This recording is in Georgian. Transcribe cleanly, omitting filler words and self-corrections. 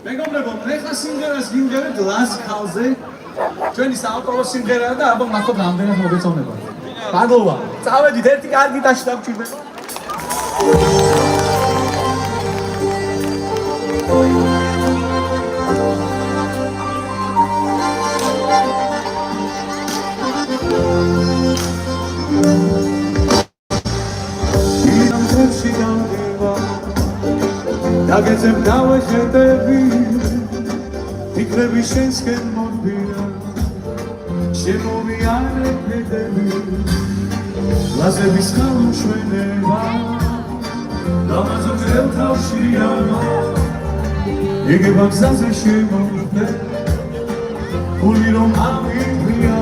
მეგობრებო, ეხლა სიმღერას გიმღერებთ ლას ხალზე. ჩვენი საავტორო სიმღერაა და ალბათ ნახოთ რამდენად მოგეწონება. მადლობა. წავედით ერთი კარგი ტაში დაგჭირდება. დაგეძებ დავეხედები ფიქრები შენსკენ მოდბია შემოვიარე ფედები ლაზების ხალუშვენება ლამაზო ძრელ თავშია იგება გზაზე შემოვიდე გული რომ ამიბრია